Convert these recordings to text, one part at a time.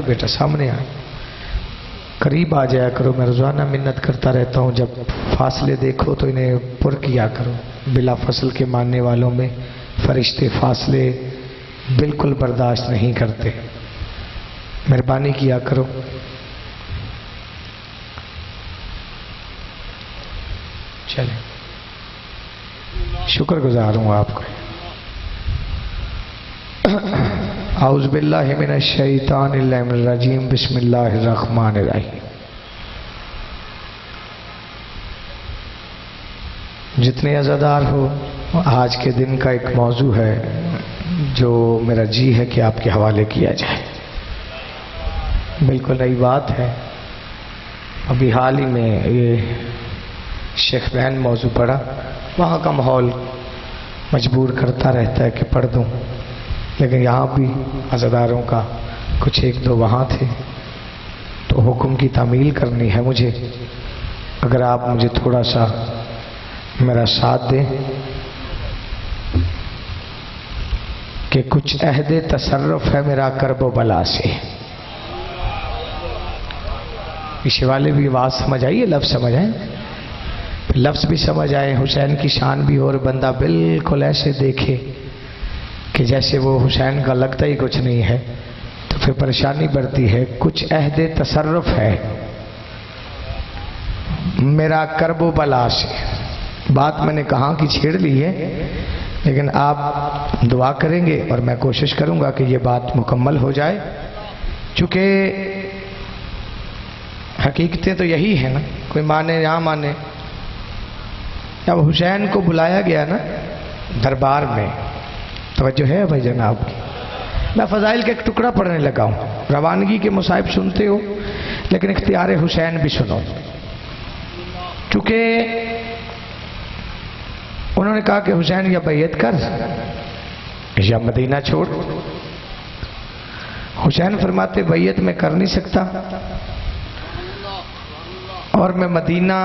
बेटा सामने आ, करीब आ जाया करो। मैं रोजाना मिन्नत करता रहता हूँ, जब फासले देखो तो इन्हें पुर किया करो। बिला फसल के मानने वालों में फरिश्ते फासले बिल्कुल बर्दाश्त नहीं करते, मेहरबानी किया करो। चले, शुक्रगुजार हूँ आपका। औज़ु बिल्लाहि मिनश शैतानिर रजीम, बिस्मिल्लाहिर रहमानिर रहीम। जितने अज़ादार हो, आज के दिन का एक मौजू है जो मेरा जी है कि आपके हवाले किया जाए। बिल्कुल नई बात है, अभी हाल ही में ये शेख बैन मौजू पढ़ा, वहाँ का माहौल मजबूर करता रहता है कि पढ़ दूँ, लेकिन यहाँ भी अज़ादारों का कुछ एक दो वहाँ थे, तो हुक्म की तामील करनी है मुझे। अगर आप मुझे थोड़ा सा मेरा साथ दें कि कुछ अहदे तसर्रुफ है मेरा करबो बला से। पीछे वाले भी आवाज़ समझ आई है, लफ्ज़ समझ आए, लफ्ज़ भी समझ आए, हुसैन की शान भी, और बंदा बिल्कुल ऐसे देखे कि जैसे वो हुसैन का लगता ही कुछ नहीं है, तो फिर परेशानी बढ़ती है। कुछ अहदे तसर्रुफ है मेरा करबो बला से। बात मैंने कहाँ की छेड़ ली है, लेकिन आप दुआ करेंगे और मैं कोशिश करूँगा कि ये बात मुकम्मल हो जाए, चूँकि हकीकतें तो यही है ना, कोई माने या माने। जब हुसैन को बुलाया गया ना दरबार में, तवज्जो है भाई जनाब की, मैं फ़ज़ाइल का एक टुकड़ा पढ़ने लगा हूँ। रवानगी के मुसाहिब सुनते हो, लेकिन इख्तियार हुसैन भी सुनो। चूँकि उन्होंने कहा कि हुसैन या बैयत कर या मदीना छोड़। हुसैन फरमाते बैयत में कर नहीं सकता, और मैं मदीना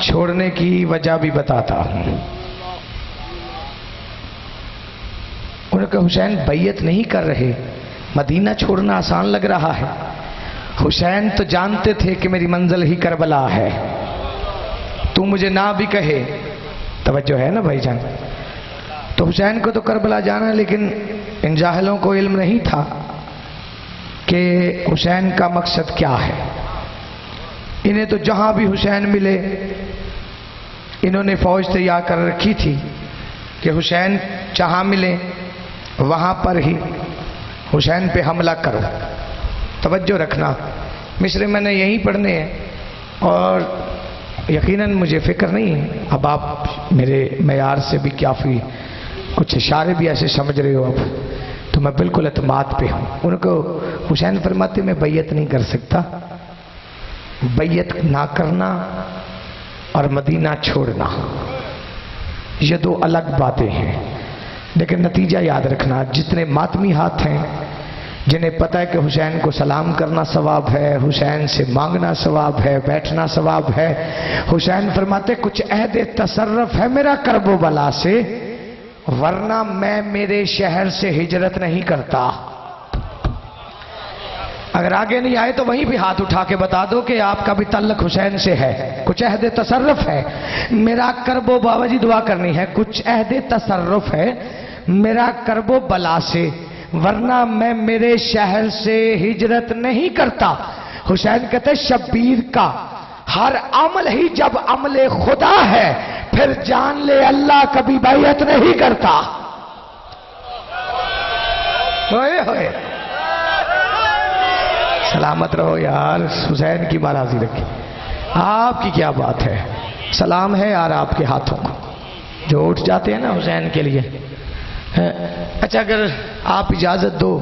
छोड़ने की वजह भी बताता हूँ। उन्होंने कहा हुसैन बैयत नहीं कर रहे, मदीना छोड़ना आसान लग रहा है। हुसैन तो जानते थे कि मेरी मंजिल ही करबला है, तू मुझे ना भी कहे, तवज्जो है ना भाईजान। तो हुसैन को तो करबला जाना, लेकिन इन जाहिलों को इल्म नहीं था कि हुसैन का मकसद क्या है। इन्हें तो जहां भी हुसैन मिले, इन्होंने फौज तैयार कर रखी थी कि हुसैन जहां मिले वहां पर ही हुसैन पे हमला करो। तवज्जो रखना, मिस्र मैंने यहीं पढ़ने हैं, और यकीनन मुझे फिक्र नहीं है, अब आप मेरे मयार से भी काफ़ी कुछ इशारे भी ऐसे समझ रहे हो, अब तो मैं बिल्कुल एतमाद पे हूँ। उनको हुसैन फरमाते मैं बैयत नहीं कर सकता। बैयत ना करना और मदीना छोड़ना ये दो अलग बातें हैं, लेकिन नतीजा याद रखना। जितने मातमी हाथ हैं, जिन्हें पता है कि हुसैन को सलाम करना सवाब है, हुसैन से मांगना सवाब है, बैठना सवाब है, हुसैन फरमाते कुछ अहदे तसर्रुफ है मेरा करबो बला से, वरना मैं मेरे शहर से हिजरत नहीं करता। अगर आगे नहीं आए तो वहीं भी हाथ उठा के बता दो कि आपका भी तल्लक हुसैन से है। कुछ अहदे तसर्रुफ है मेरा करबो, बाबा जी दुआ करनी है, कुछ अहदे तसर्रुफ है मेरा करबो बला से, वरना मैं मेरे शहर से हिजरत नहीं करता। हुसैन कहते शब्बीर का हर अमल ही जब अमले खुदा है, फिर जान ले अल्लाह कभी बैयत नहीं करता। होए होए, सलामत रहो यार, हुसैन की महाराजी रखी। आपकी क्या बात है, सलाम है यार आपके हाथों को जो उठ जाते हैं ना हुसैन के लिए। अच्छा, अगर आप इजाजत दो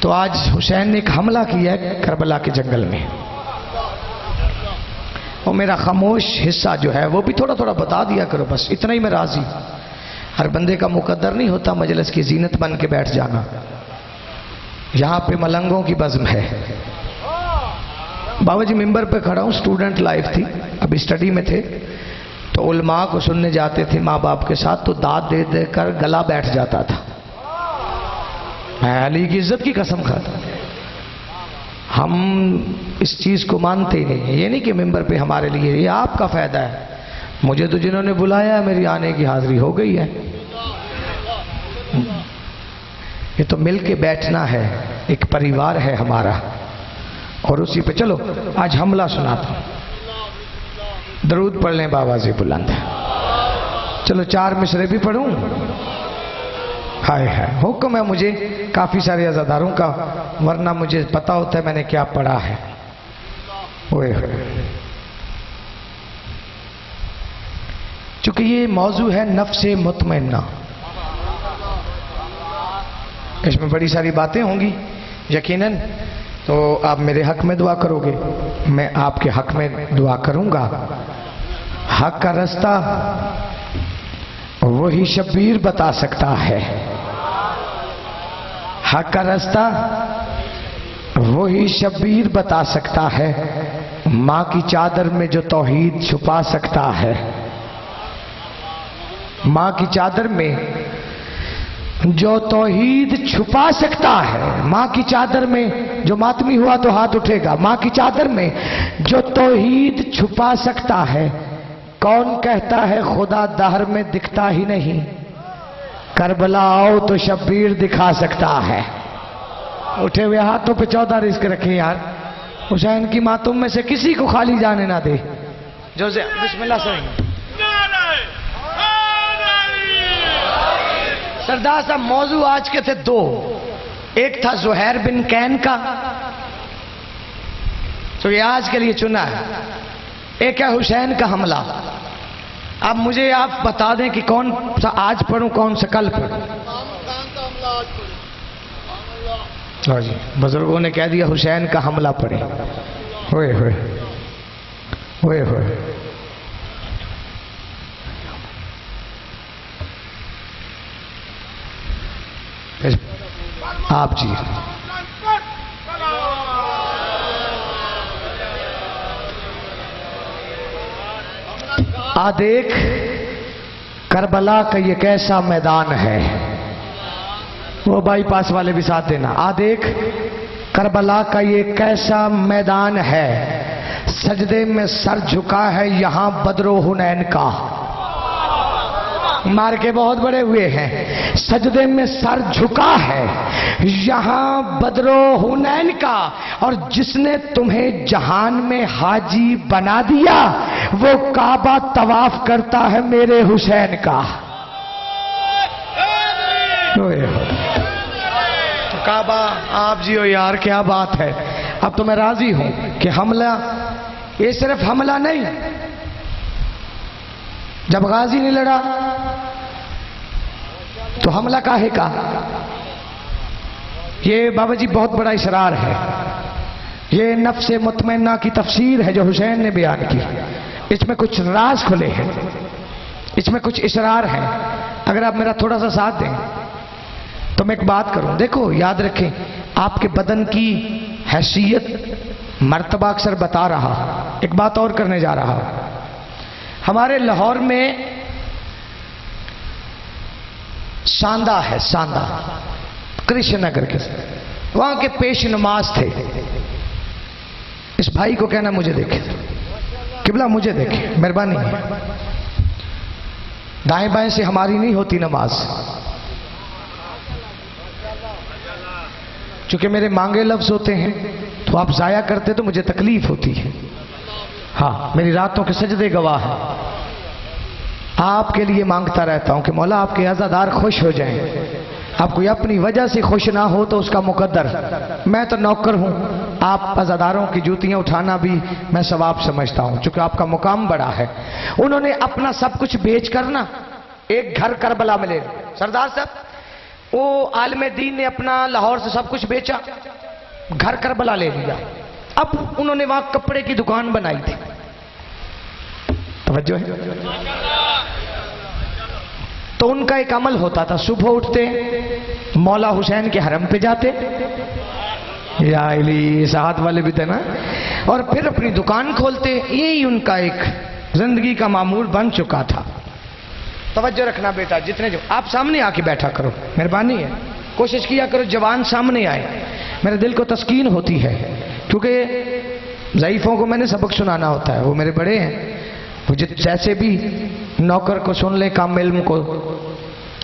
तो आज हुसैन ने एक हमला किया है करबला के जंगल में, और मेरा खामोश हिस्सा जो है वो भी थोड़ा थोड़ा बता दिया करो, बस इतना ही मैं राजी। हर बंदे का मुकद्दर नहीं होता मजलिस की जीनत बन के बैठ जाना। यहाँ पे मलंगों की बज़्म है। बाबा जी मिंबर पे खड़ा हूँ, स्टूडेंट लाइफ थी, अभी स्टडी में थे, तो उलमा को सुनने जाते थे माँ बाप के साथ, तो दाद दे देकर गला बैठ जाता था। मैं अली की इज्जत की कसम खाता, हम इस चीज़ को मानते ही नहीं। ये नहीं कि मिंबर पे हमारे लिए, ये आपका फ़ायदा है। मुझे तो जिन्होंने बुलाया मेरी आने की हाजिरी हो गई है। ये तो मिल के बैठना है, एक परिवार है हमारा। और उसी पे चलो आज हमला सुनाता हूँ। दरूद पढ़ लें बाबा जी बुलंद। चलो 4 मिसरे भी पढ़ूं। हाय हाय, हुक्म है मुझे काफ़ी सारे अज़ादारों का, वरना मुझे पता होता है मैंने क्या पढ़ा है। ओए चूंकि ये मौजू है नफ्से मुतमइन्ना, इसमें बड़ी सारी बातें होंगी यकीनन, तो आप मेरे हक में दुआ करोगे, मैं आपके हक में दुआ करूंगा। हक का रास्ता वही शब्बीर बता सकता है। हक का रास्ता वही शब्बीर बता सकता है। माँ की चादर में जो तौहीद छुपा सकता है, माँ की चादर में जो तौहीद छुपा सकता है, माँ की चादर में जो मातमी हुआ तो हाथ उठेगा, माँ की चादर में जो तौहीद छुपा सकता है। कौन कहता है खुदा दहर में दिखता ही नहीं, करबला आओ तो शब्बीर दिखा सकता है। उठे हुए हाथों पे 14 रिस्क रखे यार। हुसैन की मातुम में से किसी को खाली जाने ना दे। जो बिस्मिल्लाह से सरदार साहब, मौजू आज के थे 2। एक था ज़ुहैर बिन कैन का, तो ये आज के लिए चुना है। एक है हुसैन का हमला। अब मुझे आप बता दें कि कौन सा आज पढ़ूं, कौन सा कल पढ़ूं। हाँ जी, बुजुर्गों ने कह दिया हुसैन का हमला पढ़े। होए होए होए होए। आप जी आ देख करबला का ये कैसा मैदान है। वो बाईपास वाले भी साथ देना। आ देख करबला का ये कैसा मैदान है, सजदे में सर झुका है यहाँ बदरो हुनैन का। मार के बहुत बड़े हुए हैं। सजदे में सर झुका है यहाँ बदरो हुनैन का, और जिसने तुम्हें जहान में हाजी बना दिया वो काबा तवाफ करता है मेरे हुसैन का। तो काबा आप जी हो यार, क्या बात है। अब तो मैं राजी हूं कि हमला, ये सिर्फ हमला नहीं, जब गाजी नहीं लड़ा तो हमला काहे का। ये बाबा जी बहुत बड़ा इसरार है। ये नफ्से मुतमइन्ना की तफसीर है जो हुसैन ने बयान की। इसमें कुछ राज खुले हैं, इसमें कुछ इसरार है। अगर आप मेरा थोड़ा सा साथ दें तो मैं एक बात करूं। देखो याद रखें, आपके बदन की हैसियत मर्तबा अक्सर बता रहा। एक बात और करने जा रहा। हमारे लाहौर में सांदा है, सांदा कृष्ण नगर के, वहां के पेश नमाज थे। इस भाई को कहना मुझे देखे, किबला मुझे देखे, मेहरबानी है। दाएं बाएं से हमारी नहीं होती नमाज, चूंकि मेरे मांगे लफ्ज होते हैं तो आप जाया करते तो मुझे तकलीफ होती है। हाँ, मेरी रातों के सजदे गवाह है। आपके लिए मांगता रहता हूं कि मौला आपके अज़ादार खुश हो जाएं। आप कोई अपनी वजह से खुश ना हो तो उसका मुकद्दर। मैं तो नौकर हूं, आप अज़ादारों की जूतियां उठाना भी मैं सवाब समझता हूं, चूंकि आपका मुकाम बड़ा है। उन्होंने अपना सब कुछ बेच कर ना एक घर करबला में ले। सरदार साहब, वो आलिम दीन ने अपना लाहौर से सब कुछ बेचा, घर करबला ले लिया। अब उन्होंने वहां कपड़े की दुकान बनाई थी। तवज्जो है। तो उनका एक अमल होता था, सुबह उठते मौला हुसैन के हरम पे जाते, या इली साथ वाले भी थे ना, और फिर अपनी दुकान खोलते। यही उनका एक जिंदगी का मामूल बन चुका था। तवज्जो रखना बेटा, जितने जो आप सामने आके बैठा करो, मेहरबानी है। कोशिश किया करो जवान सामने आए, मेरे दिल को तस्कीन होती है क्योंकि ज़ईफ़ों को मैंने सबक सुनाना होता है, वो मेरे बड़े हैं, मुझे जैसे भी नौकर को सुन ले काम इल्म को,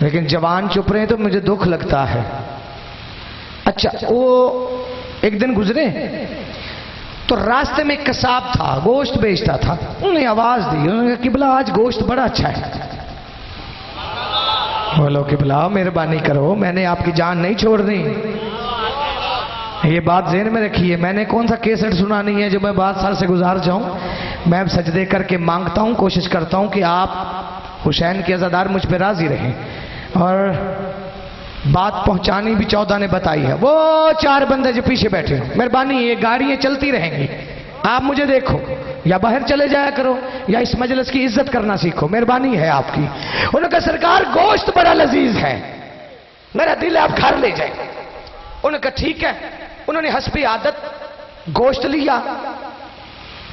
लेकिन जवान चुप रहे तो मुझे दुख लगता है। अच्छा, वो एक दिन गुजरे तो रास्ते में एक कसाब था, गोश्त बेचता था। उन्हें आवाज दी, उन्होंने कहा किबला आज गोश्त बड़ा अच्छा है। बोलो किबला मेहरबानी करो, मैंने आपकी जान नहीं छोड़नी, ये बात ज़हन में रखिए। मैंने कौन सा केसट सुना नहीं है जो मैं बात साल से गुजार जाऊं। मैं सजदे करके मांगता हूं, कोशिश करता हूं कि आप हुसैन के अज़ादार मुझ पर राजी रहें। और बात पहुंचानी भी 14 ने बताई है। वो 4 बंदे जो पीछे बैठे हो, मेहरबानी ये गाड़ियां चलती रहेंगी, आप मुझे देखो, या बाहर चले जाया करो या इस मजलिस की इज्जत करना सीखो, मेहरबानी है आपकी। उन्होंने कहा सरकार गोश्त बड़ा लजीज है, मेरा दिल है आप घर ले जाए। उन्होंने कहा ठीक है। उन्होंने हस्बे आदत गोश्त लिया,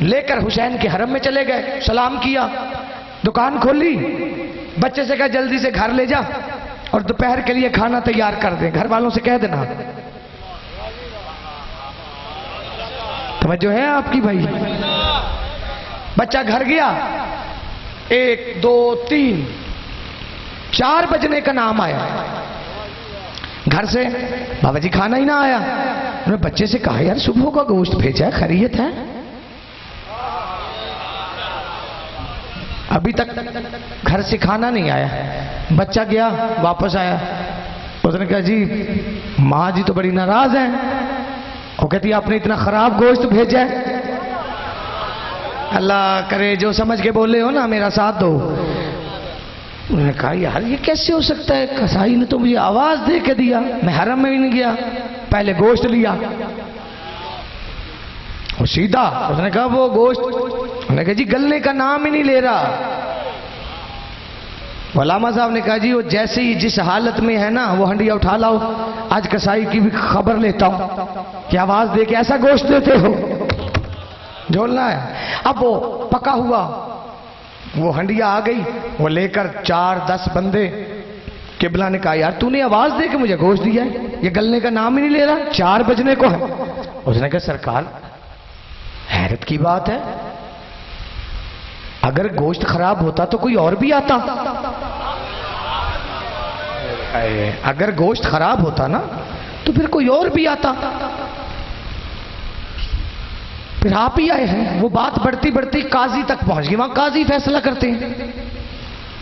लेकर हुसैन के हरम में चले गए, सलाम किया, दुकान खोली, बच्चे से कहा जल्दी से घर ले जा और दोपहर के लिए खाना तैयार कर दे, घर वालों से कह देना। तवज्जो है आपकी भाई। बच्चा घर गया, 1 2 3 4 बजने का नाम आया, घर से बाबा जी खाना ही ना आया। उन्होंने बच्चे से कहा यार सुबह का गोश्त भेजा है, खैरियत है? अभी तक घर से खाना नहीं आया। बच्चा गया, वापस आया, उसने कहा जी माँ जी तो बड़ी नाराज हैं। वो कहती आपने इतना खराब गोश्त भेजा है। अल्लाह करे जो समझ के बोले हो ना मेरा साथ दो। उन्होंने कहा यार ये कैसे हो सकता है, कसाई ने तो मुझे आवाज दे के दिया, मैं हरम में भी नहीं गया, पहले गोश्त लिया। वो सीधा उसने कहा वो गोश्त, उन्होंने कहा जी गलने का नाम ही नहीं ले रहा। वलामा साहब ने कहा जी वो जैसे ही जिस हालत में है ना वो हंडिया उठा लाओ, आज कसाई की भी खबर लेता हूं कि आवाज दे के ऐसा गोश्त देते हो, झोलना है। अब वो पका हुआ वो हंडिया आ गई, वो लेकर 4-10 बंदे। किबला ने कहा यार तूने आवाज दे के मुझे गोश्त दिया है, ये गलने का नाम ही नहीं ले रहा, 4 बजने को है। उसने कहा सरकार हैरत की बात है, अगर गोश्त खराब होता तो कोई और भी आता। अगर गोश्त खराब होता ना तो फिर कोई और भी आता, फिर आप ही आए हैं। वो बात बढ़ती बढ़ती काजी तक पहुंच गई, वहां काजी फैसला करते हैं।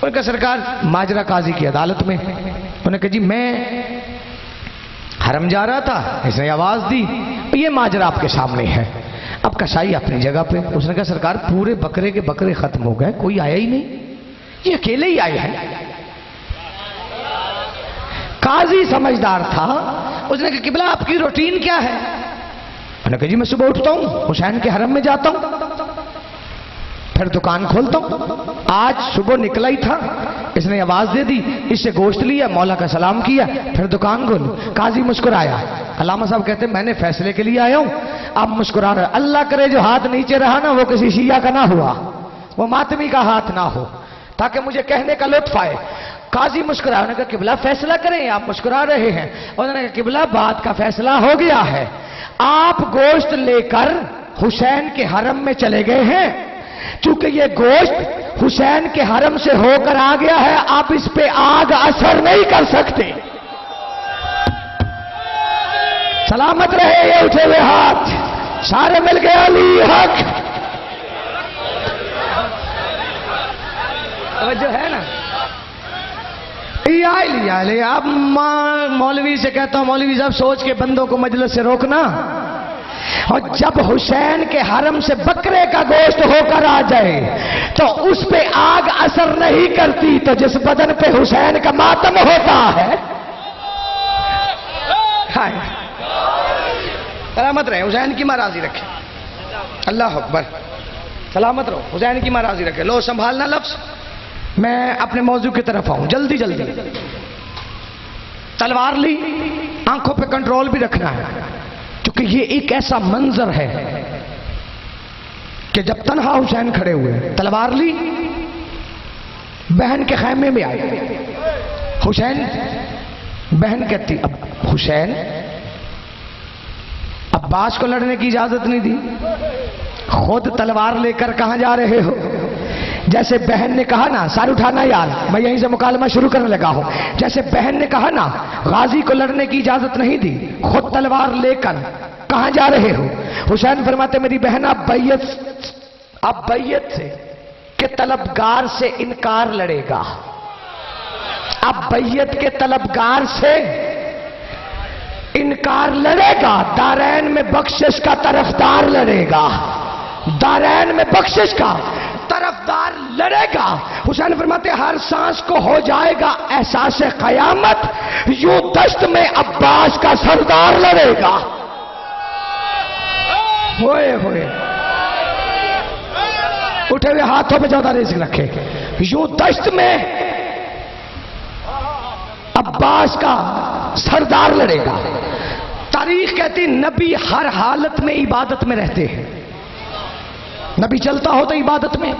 उनका सरकार माजरा काजी की अदालत में। उन्होंने कहा जी मैं हरम जा रहा था, इसने आवाज दी, ये माजरा आपके सामने है, अब कसाई अपनी जगह पे। उसने कहा सरकार पूरे बकरे के बकरे खत्म हो गए, कोई आया ही नहीं, ये अकेले ही आए हैं। काजी समझदार था, उसने कहा किबला आपकी रूटीन क्या है? उन्होंने कहा जी मैं सुबह उठता हूं, हुसैन के हरम में जाता हूं, फिर दुकान खोलता हूं। आज सुबह निकला ही था, इसने आवाज दे दी, इससे गोश्त लिया, मौला का सलाम किया, फिर दुकान खोली। काजी मुस्कुराया। अल्लामा साहब कहते मैंने फैसले के लिए आया हूं, आप मुस्कुरा रहे। अल्लाह करे जो हाथ नीचे रहा ना वो किसी शिया का ना हुआ, वो मातमी का हाथ ना हो, ताकि मुझे कहने का लुत्फ आए। काजी मुस्कुराया। उन्होंने कहा किबला फैसला करें, आप मुस्कुरा रहे हैं। उन्होंने कहा किबला बात का फैसला हो गया है, आप गोश्त लेकर हुसैन के हरम में चले गए हैं, क्योंकि ये गोश्त हुसैन के हरम से होकर आ गया है, आप इस पे आग असर नहीं कर सकते। सलामत रहे ये उठे हुए हाथ, सारे मिल गए अली हक। जो है ना लिया ले। अब मौलवी से कहता हूं मौलवी साहब सोच के बंदों को मजलिस से रोकना। और जब हुसैन के हरम से बकरे का गोश्त होकर आ जाए तो उस पे आग असर नहीं करती, तो जिस बदन पे हुसैन का मातम होता है। सलामत रहे, हुसैन की महाराजी रखे। अल्लाह अकबर, सलामत रहो, हुसैन की महाराजी रखे। लो संभालना लफ्ज, मैं अपने मौजू की तरफ आऊं जल्दी जल्दी। तलवार ली, आंखों पे कंट्रोल भी रखना है, क्योंकि ये एक ऐसा मंजर है कि जब तन्हा हुसैन खड़े हुए, तलवार ली, बहन के खैमे में आए। हुसैन, बहन कहती अब हुसैन अब्बास को लड़ने की इजाजत नहीं दी, खुद तलवार लेकर कहां जा रहे हो? जैसे बहन ने कहा ना, सार उठाना यार, मैं यहीं से मुकालमा शुरू करने लगा हूं। जैसे बहन ने कहा ना गाजी को लड़ने की इजाजत नहीं दी, खुद तलवार लेकर कहां जा रहे हो? हुसैन फरमाते मेरी बहन अब बैयत से के तलबगार से इनकार लड़ेगा, अब बैयत के तलबगार से इनकार लड़ेगा, दारैन में बख्शिश का तरफदार लड़ेगा, दारैन में बख्शिश का तरफदार लड़ेगा। हुसैन फरमाते हर सांस को हो जाएगा एहसास कयामत, यूं दश्त में अब्बास का सरदार लड़ेगा। होए होए उठे हुए हाथों में ज्यादा रिज़्क़ रखे, यूं दश्त में अब्बास का सरदार लड़ेगा। तारीख कहती नबी हर हालत में इबादत में रहते हैं। नबी चलता हो तो इबादत में,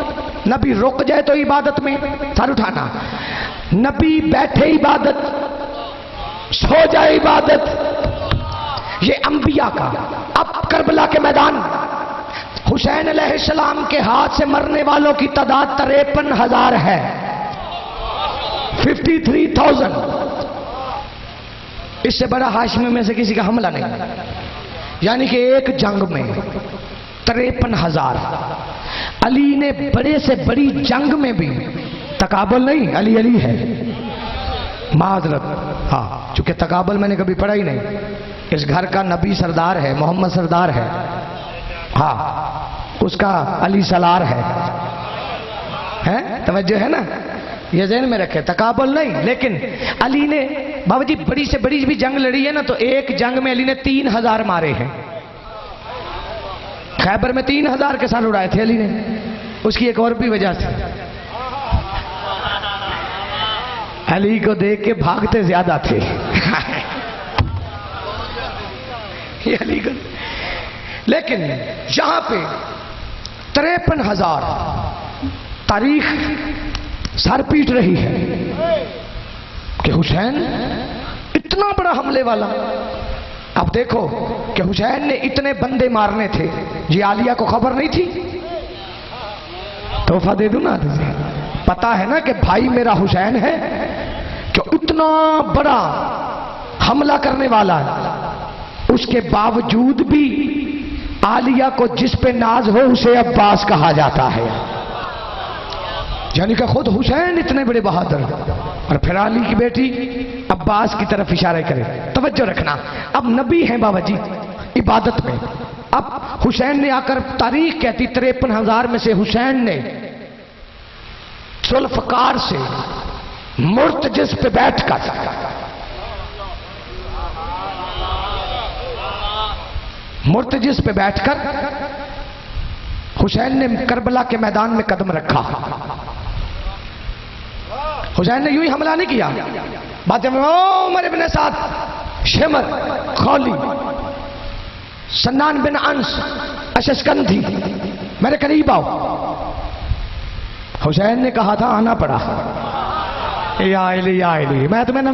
नबी रुक जाए तो इबादत में, सर उठाना, नबी बैठे इबादत, सो जाए इबादत, ये अंबिया का। अब करबला के मैदान हुसैन अलैहिस्सलाम के हाथ से मरने वालों की तादाद 53,000 है, 53,000। इससे बड़ा हाशमी में से किसी का हमला नहीं, यानी कि एक जंग में 53,000। अली ने बड़े से बड़ी जंग में भी तकाबुल नहीं, अली अली है मादरत, हाँ, चूंकि तकाबुल मैंने कभी पढ़ा ही नहीं। इस घर का नबी सरदार है, मोहम्मद सरदार है, हाँ, उसका अली सलार है, तवज्जो है ना, ये ज़हन में रखे, तकाबुल नहीं। लेकिन अली ने बाबा जी बड़ी से बड़ी भी जंग लड़ी है ना, तो एक जंग में अली ने 3,000 मारे हैं। खैबर में 3,000 के साथ उड़ाए थे अली ने। उसकी एक और भी वजह थी, अली को देख के भागते ज्यादा थे ये अली को। लेकिन यहां पे 53,000 तारीख सर पीट रही है कि हुसैन इतना बड़ा हमले वाला। अब देखो कि हुसैन ने इतने बंदे मारने थे, जी आलिया को खबर नहीं थी? तोहफा दे दूं ना तुझे, पता है ना कि भाई मेरा हुसैन है, कि इतना बड़ा हमला करने वाला है, उसके बावजूद भी आलिया को जिस पे नाज हो उसे अब्बास कहा जाता है। यानी कि खुद हुसैन इतने बड़े बहादुर, और फिर अली की बेटी अब्बास की तरफ इशारा करे। तवज्जो रखना, अब नबी हैं बाबा जी इबादत में। अब हुसैन ने आकर, तारीख कहती 53,000 में से हुसैन ने जुल्फकार से मुर्तजिस पे बैठकर हुसैन ने करबला के मैदान में कदम रखा। हुसैन ने यूं ही हमला नहीं किया, बातें उमर इब्न साद, शिमर, खौली, सन्नान बिन अंस, अशस्कंधी, मेरे करीब आओ। हुसैन ने कहा था, आना पड़ा, या इली मैं तुम्हें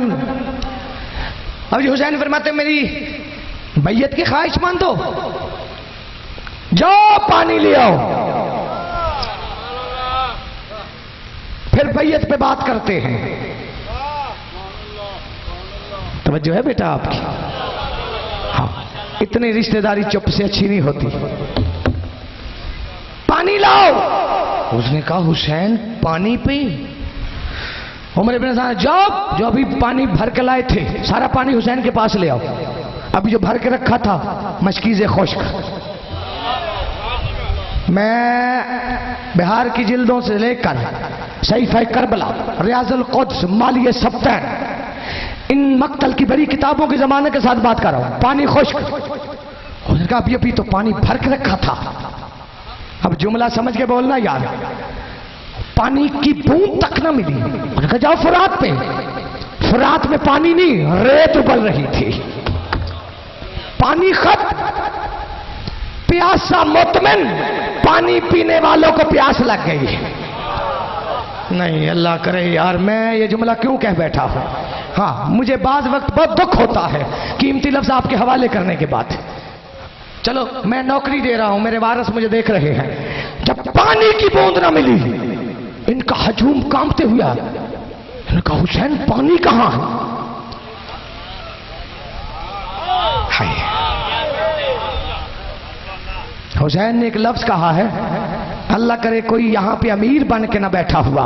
अब हुसैन फरमाते मेरी बैयत की ख्वाहिश मान दो, जाओ पानी ले आओ, फिर बैयत पे बात करते हैं। तवज्जो है बेटा आपकी? हाँ, इतनी रिश्तेदारी चुप से अच्छी नहीं होती। पानी लाओ। उसने कहा हुसैन पानी पी? उमर इब्न साद, जाओ जो अभी पानी भर के लाए थे सारा पानी हुसैन के पास ले आओ, अभी जो भर के रखा था मशकीज़े खुश्क। मैं बिहार की जिल्दों से लेकर सहीफ़े करबला, रियाजुल कुद्स, मालिए सब्तैन, इन मक्तल की बड़ी किताबों के जमाने के साथ बात कर रहा हूं। पानी खुश्क। उसने कहा अभी तो पानी भर के रखा था। अब जुमला समझ के बोलना यार, पानी की बूंद तक न मिली। उन्होंने कहा जाओ फुरात पे। फुरात में पानी नहीं, रेत उबल रही थी, पानी खत्म। प्यासा मुतमिन, पानी पीने वालों को प्यास लग गई। नहीं अल्लाह करे यार, मैं ये जुमला क्यों कह बैठा हूं। हाँ, मुझे बाज वक्त बहुत दुख होता है कीमती लफ्ज आपके हवाले करने के बाद। चलो मैं नौकरी दे रहा हूं, मेरे वारिस मुझे देख रहे हैं। जब पानी की बूंद ना मिली, इनका हजूम कांपते हुआ, इनका हुसैन पानी कहां है? हुसैन ने एक लफ्ज कहा है, अल्लाह करे कोई यहां पे अमीर बन के ना बैठा हुआ।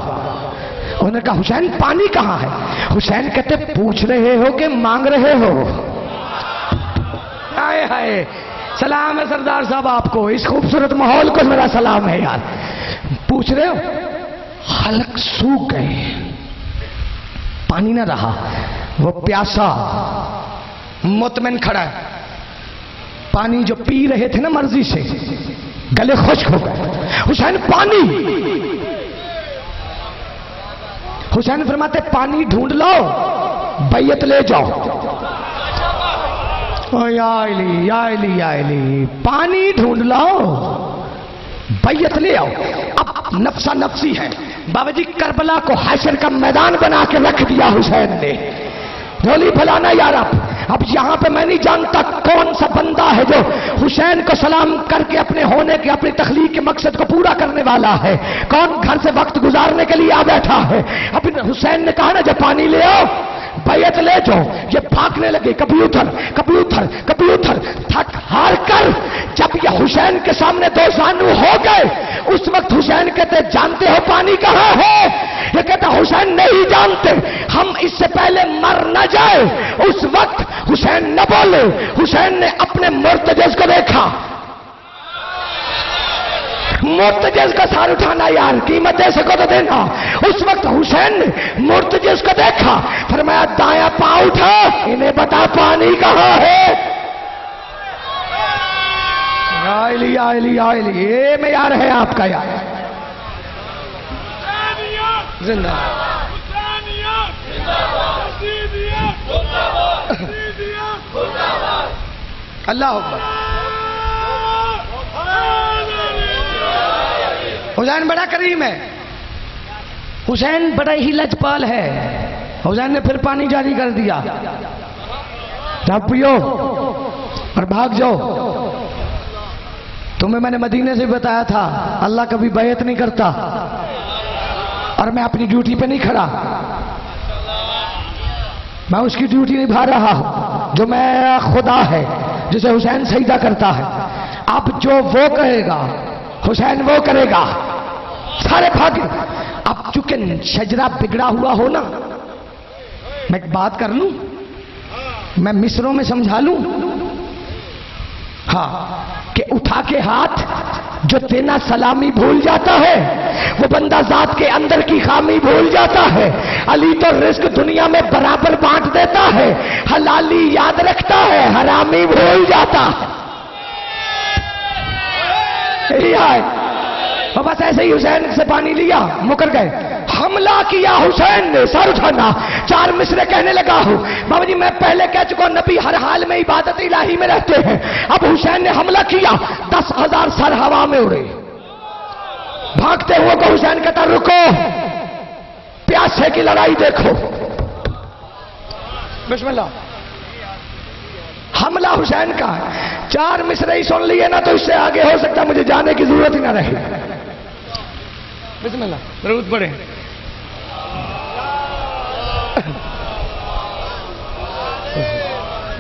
उन्होंने कहा हुसैन पानी कहां है? हुसैन कहते पूछ रहे हो कि मांग रहे हो? हाय हाय, सलाम है सरदार साहब आपको, इस खूबसूरत माहौल को मेरा सलाम है यार। पूछ रहे हो? खल्क सूख गए, पानी ना रहा, वो प्यासा मुतमिन खड़ा है, पानी जो पी रहे थे ना मर्जी से, गले खुश्क हो गए। हुसैन पानी, हुसैन फरमाते पानी ढूंढ लो, बैयत ले जाओ। याली पानी ढूंढ लो, बैयत ले आओ। अब नफ्सा नफ्सी है बाबा जी, करबला को हाशर का मैदान बना के रख दिया हुसैन ने। ढोली फलाना यार, अब यहां पे मैं नहीं जानता कौन सा बंदा है जो हुसैन को सलाम करके अपने होने के, अपनी तखलीक के मकसद को पूरा करने वाला है। कौन घर से वक्त गुजारने के लिए आ बैठा है। अब हुसैन ने कहा ना जब पानी ले आओ, बैयत ले जाओ। ये भागने लगे, कभी उधर कभी उधर कभी उधर, थक हार कर जब ये हुसैन के सामने दो जानू हो गए, उस वक्त हुसैन कहते जानते हो पानी कहां है? ये कहता हुसैन नहीं जानते, हम इससे पहले मर न जाए। उस वक्त हुसैन न बोले, हुसैन ने अपने मुर्तजिज को देखा। मुर्तजिज का सार उठाना यार, कीमत दे सको तो देना। उस वक्त हुसैन ने मुर्तजिज को देखा, फरमाया दाया पांव उठा, इन्हें बता पानी कहां है? आइली आइली आइली, ये मेयार है आपका यार। जिंदा अल्लाह अकबर। हुसैन बड़ा करीम है, हुसैन बड़ा ही लजपाल है। हुसैन ने फिर पानी जारी कर दिया, जाओ पियो और भाग जाओ। तुम्हें मैंने मदीने से बताया था अल्लाह कभी बैत नहीं करता, और मैं अपनी ड्यूटी पे नहीं खड़ा, मैं उसकी ड्यूटी निभा रहा हूं जो मैं खुदा है, जिसे हुसैन सजदा करता है। अब जो वो कहेगा हुसैन वो करेगा। सारे भागे। अब चूंकि शजरा बिगड़ा हुआ हो ना, मैं एक बात कर लूं, मैं मिसरों में समझा लूं, हाँ, कि उठा के हाथ जो देना सलामी भूल जाता है, वो बंदा जात के अंदर की खामी भूल जाता है। अली तो रिस्क दुनिया में बराबर बांट देता है, हलाली याद रखता है, हरामी भूल जाता है। और बस ऐसे ही हुसैन से पानी लिया, मुकर गए। हमला किया हुसैन ने, सर उठाना, चार मिसरे कहने लगा हूं। बाबा जी मैं पहले कह चुका, नबी हर हाल में इबादत इलाही में रहते हैं। अब हुसैन ने हमला किया, 10,000 सर हवा में उड़े। भागते हुए को हुसैन कहता रुको, प्यासे की लड़ाई देखो। बिस्मिल्लाह। हमला हुसैन का है, चार मिसरे ही सुन लिए ना तो इससे आगे हो सकता मुझे जाने की जरूरत ही ना रहे। बिस्मिल्लाह, जरूरत पड़े।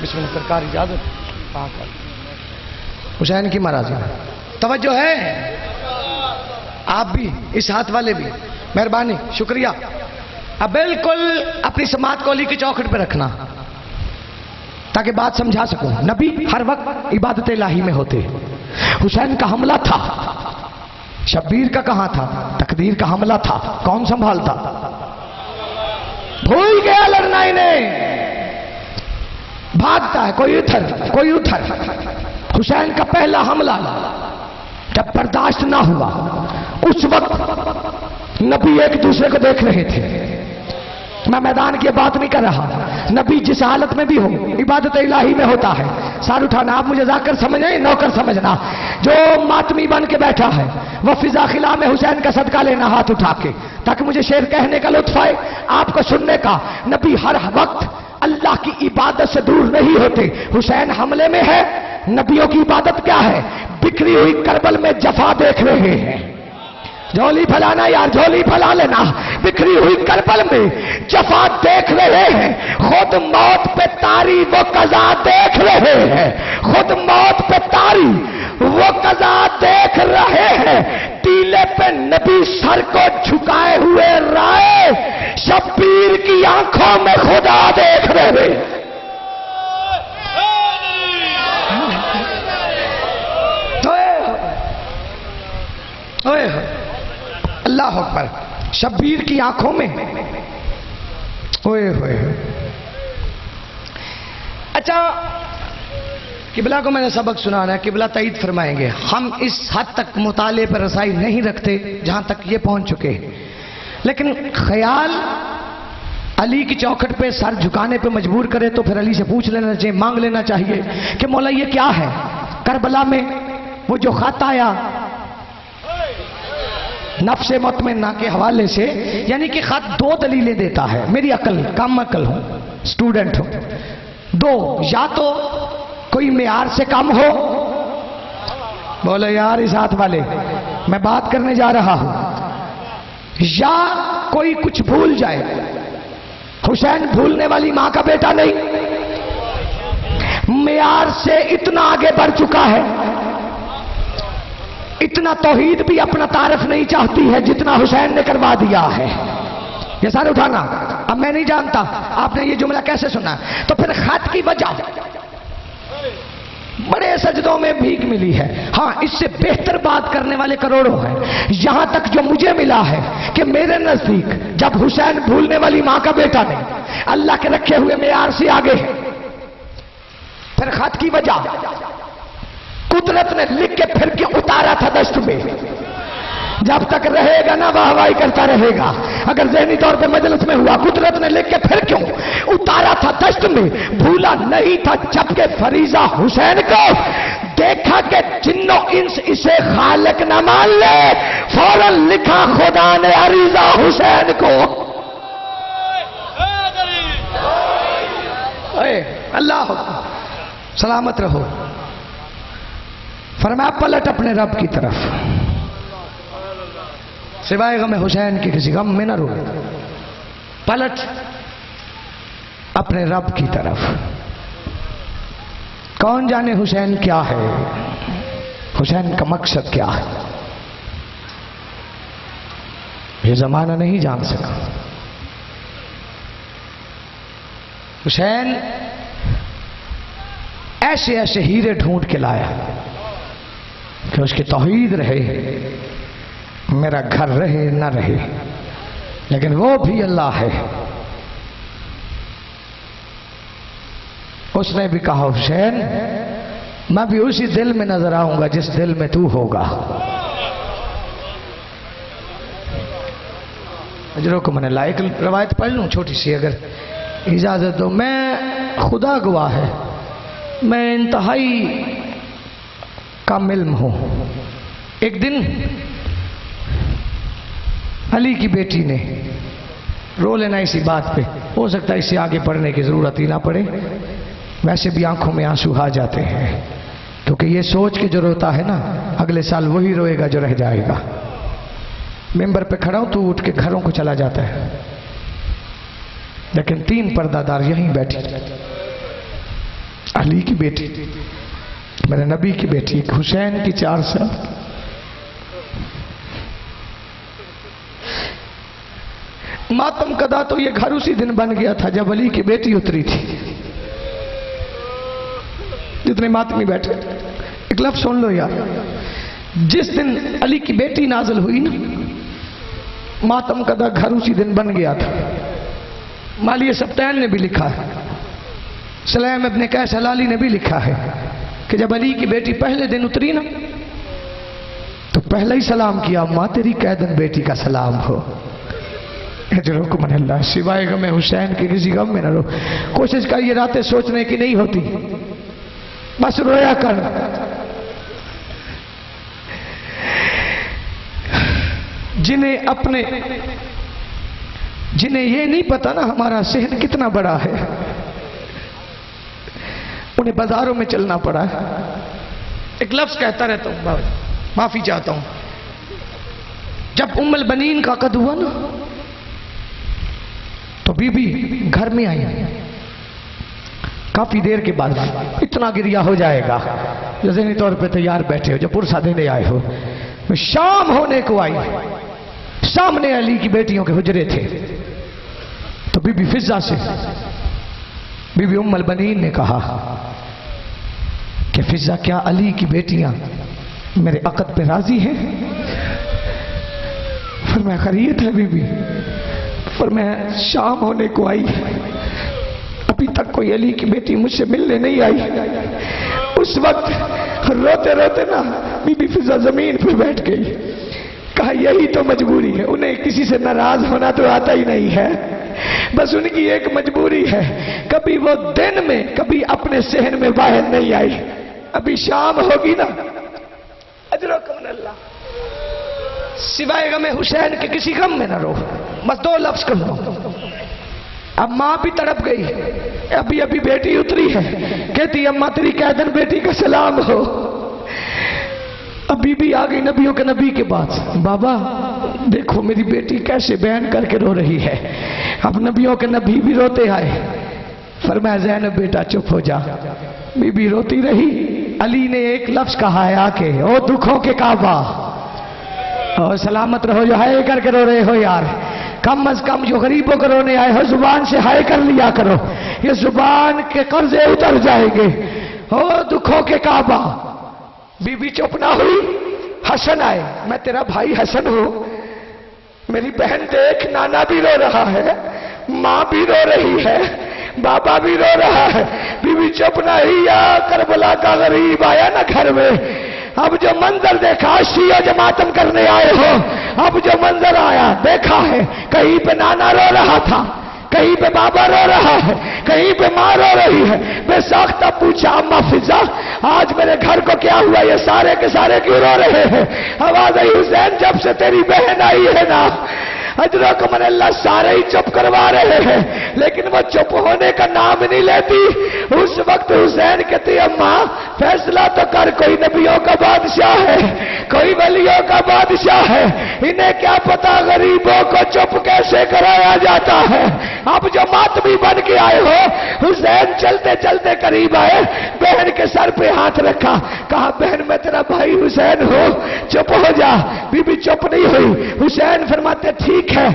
बिस्मिल्लाह, सरकार इजाजत। हुसैन की महाराज तवज्जो है, आप भी, इस हाथ वाले भी, मेहरबानी, शुक्रिया। अब बिल्कुल अपनी समात को अली की चौखट पे रखना ताकि बात समझा सकूं। नबी हर वक्त इबादत इलाही में होते। हुसैन का हमला था, शब्बीर का कहां था, तकदीर का हमला था, कौन संभालता? भूल गया लड़ना इन्हें, भागता है कोई उधर कोई उधर। हुसैन का पहला हमला जब बर्दाश्त ना हुआ, उस वक्त नबी एक दूसरे को देख रहे थे। मैं मैदान की बात नहीं कर रहा, नबी जिस हालत में भी हो इबादत इलाही में होता है। सार उठाना, आप मुझे जाकर समझे, नौकर समझना। जो मातमी बन के बैठा है वह फिजा खिला में हुसैन का सदका लेना हाथ उठा के, ताकि मुझे शेर कहने का लुत्फ आए, आपको सुनने का। नबी हर वक्त अल्लाह की इबादत से दूर नहीं होते। हुसैन हमले में है, नबियों की इबादत क्या है? बिखरी हुई करबल में जफा देख रहे हैं। झोली फैलाना यार, झोली फैला लेना। बिखरी हुई करबल में जफा देख रहे हैं, खुद मौत पे तारी वो कज़ा देख रहे हैं, खुद मौत पे तारी वो कज़ा देख रहे हैं। टीले पे नबी सर को झुकाए हुए राय, शब्बीर की आंखों में खुदा देख रहे हैं। ओए अल्लाह अकबर, शब्बीर की आंखों में ओए होए। अच्छा, किबला को मैंने सबक सुनाना है, किबला तईद फरमाएंगे। हम इस हद तक मुताले पर रसाई नहीं रखते जहां तक ये पहुंच चुके, लेकिन ख्याल अली की चौखट पे सर झुकाने पे मजबूर करे तो फिर अली से पूछ लेना चाहिए, मांग लेना चाहिए कि मौला ये क्या है। करबला में वो जो खत आया नफ्से मुतमइन्ना के हवाले से, यानी कि खत दो दलीलें देता है। मेरी अकल, कम अकल हूं, स्टूडेंट हूं। दो, या तो कोई मेयार से कम हो, बोले यार इस हाथ वाले मैं बात करने जा रहा हूं, या कोई कुछ भूल जाए। हुसैन भूलने वाली मां का बेटा नहीं, मेयार से इतना आगे बढ़ चुका है, इतना तौहीद भी अपना तारफ नहीं चाहती है जितना हुसैन ने करवा दिया है। ये सारे उठाना। अब मैं नहीं जानता आपने ये जुमला कैसे सुना, तो फिर खत की वजह बड़े सजदों में भीख मिली है। हाँ, इससे बेहतर बात करने वाले करोड़ों हैं। यहां तक जो मुझे मिला है कि मेरे नजदीक जब हुसैन भूलने वाली मां का बेटा नहीं, अल्लाह के रखे हुए मेयार से आगे है। फिर खत की वजह कुदरत ने लिख के फिर के उतारा था दश्त में। जब तक रहेगा ना वाहवाही करता रहेगा। अगर ज़हनी तौर पे मजलिस में हुआ, कुदरत ने लिख के फिर क्यों उतारा था दश्त में। भूला नहीं था जबकि फरीजा हुसैन को देखा कि जिन्नो इंस इसे खालिक न मान ले, फौरन लिखा खुदा ने अरीजा हुसैन को। अल्लाह सलामत रहो। फरमाया पलट अपने रब की तरफ, सिवाय गम हुसैन के किसी गम में न रो। पलट अपने रब की तरफ। कौन जाने हुसैन क्या है, हुसैन का मकसद क्या है, ये जमाना नहीं जान सका। हुसैन ऐसे ऐसे हीरे ढूंढ के लाया कि उसकी तौहीद रहे, मेरा घर रहे न रहे, लेकिन वो भी अल्लाह है। उसने भी कहा हुसैन मैं भी उसी दिल में नजर आऊंगा जिस दिल में तू होगा। अजरों को मैंने लायक रवायत पढ़ लूं छोटी सी, अगर इजाजत दो। मैं खुदा गवाह है, मैं इंतहाई काम इल्म हूं। एक दिन अली की बेटी ने रो लेना इसी बात पे, हो सकता है इससे आगे पढ़ने की जरूरत ही ना पड़े, वैसे भी आंखों में आंसू आ जाते हैं, क्योंकि ये सोच के जो रोता है ना, अगले साल वही रोएगा जो रह जाएगा। मेंबर पे खड़ा हूं, तू उठ के घरों को चला जाता है, लेकिन 3 पर्दादार यहीं बैठी, अली की बेटी, मेरे नबी की बेटी, हुसैन की 4 साल। मातम कदा तो ये घर उसी दिन बन गया था जब अली की बेटी उतरी थी। जितने मातमी बैठे, एक लफ्ज सुन लो यार, जिस दिन अली की बेटी नाजिल हुई ना, मातम कदा घर उसी दिन बन गया था। मालिया सब्तैन ने भी लिखा है, सलेम इब्ने कैस हलाली ने भी लिखा है कि जब अली की बेटी पहले दिन उतरी ना, तो पहले ही सलाम किया, मां तेरी कैदन बेटी का सलाम हो। को मन अल्लाह, सिवाय गम हुसैन के किसी गम में न रो। कोशिश कर ये रातें सोचने की नहीं होती, बस रोया कर। जिन्हें ये नहीं पता ना हमारा सहन कितना बड़ा है, उन्हें बाजारों में चलना पड़ा। एक लफ्ज कहता रहता हूं, माफी चाहता हूं। जब उम्मुल बनीन का कद हुआ ना, तो बीबी घर में आई। काफी देर के बाद इतना गिरिया हो जाएगा, जो ज़हनी तौर पे तैयार बैठे हो, जो पुरसा देने आए हो। शाम होने को आई, सामने अली की बेटियों के हुजरे थे। तो बीबी फिजा से बीबी उम्मुल बनीन ने कहा कि फिजा, क्या अली की बेटियां मेरे अक़द पे राजी हैं? फरमाया खैरियत है बीबी। फरमाया शाम होने को आई, अभी तक कोई अली की बेटी मुझसे मिलने नहीं आई। उस वक्त रोते रोते ना बीबी फिजा जमीन पे बैठ गई। कहा यही तो मजबूरी है, उन्हें किसी से नाराज होना तो आता ही नहीं है, बस उनकी एक मजबूरी है, कभी वो दिन में कभी अपने सहन में बाहर नहीं आई। अभी शाम होगी ना, अजरकुम अल्लाह, सिवाय गमे हुसैन के किसी गम में ना रो, बस 2 लफ्ज कर लो। अब मां भी तड़प गई, अभी अभी बेटी उतरी है, कहती अम्मा तेरी कैदन बेटी का सलाम हो। अब बीबी आ गई नबियों के नबी के पास, बाबा देखो मेरी बेटी कैसे बयान करके रो रही है। अब नबियों के नबी भी रोते आए। फरमाया ज़ैनब बेटा चुप हो जा। बीबी रोती रही। अली ने एक लफ्ज कहा है आके, ओ दुखों के काबा, और सलामत रहो जो हाय करके रो रहे हो यार, कम अज कम जो गरीबों को रोने आए हो जुबान से हाय कर लिया करो, ये जुबान के कर्जे उतर जाएंगे। ओ दुखों के काबा। बीबी चुप ना हुई। हसन आए, मैं तेरा भाई हसन हूं, मेरी बहन देख, नाना भी रो रहा है, मां भी रो रही है, बाबा भी रो रहा है। बीबी चुप नहीं। या करबला का गरीब आया ना घर में, अब जो मंजर देखा, शिया जमातम करने आए हो, अब जो मंजर आया देखा है, कहीं पे नाना रो रहा था, कहीं पे बाबा रो रहा है, कहीं पे मां रो रही है। बेसाख्ता पूछा अम्मा फिजा आज मेरे घर को क्या हुआ, ये सारे के सारे क्यों रो रहे हैं? आवाज आई हुसैन जब से तेरी बहन आई है ना, अजरकुम अल्लाह सारे ही चुप करवा रहे हैं, लेकिन वो चुप होने का नाम नहीं लेती। उस वक्त हुसैन कहती अम्मा फैसला तो कर, कोई नबियों का बादशाह है, कोई वलियों का बादशाह है, इन्हें क्या पता गरीबों को चुप कैसे कराया जाता है। अब जो मातमी बन के आए हो, हुसैन चलते चलते करीब आए, बहन के सर पे हाथ रखा, कहा बहन मैं तेरा भाई हुसैन हूं, चुप हो जा। बीबी चुप नहीं हुई। हुसैन फरमाते ठीक है,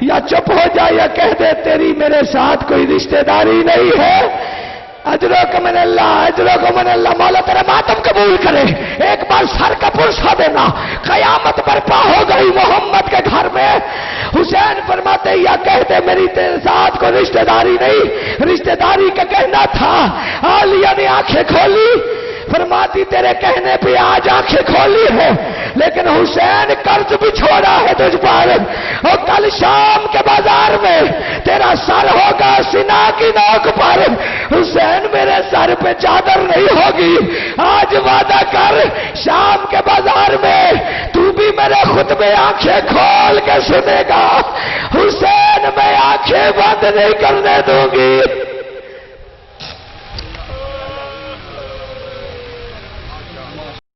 या चुप हो जा या कह दे तेरी मेरे साथ कोई रिश्तेदारी नहीं है। अजरकुम अल्लाह, मौला तेरा मातम कबूल करे। एक बार सर का पुरसा देना, कयामत बर्पा हो गई मोहम्मद के घर में। हुसैन फरमाते या कहते मेरी तेरे साथ कोई रिश्तेदारी नहीं, रिश्तेदारी का कहना था। आलिया ने आंखें खोली, फरमाती तेरे कहने पे आज आंखें खोली है, लेकिन हुसैन कर्ज भी छोड़ा है तुझ पर, और कल शाम के बाजार में तेरा सर होगा सीना की नोक पर। हुसैन मेरे सर पे चादर नहीं होगी, आज वादा कर शाम के बाजार में तू भी मेरे खुतबे आंखें खोल के सुनेगा। हुसैन मैं आंखें बंद नहीं करने दूंगी।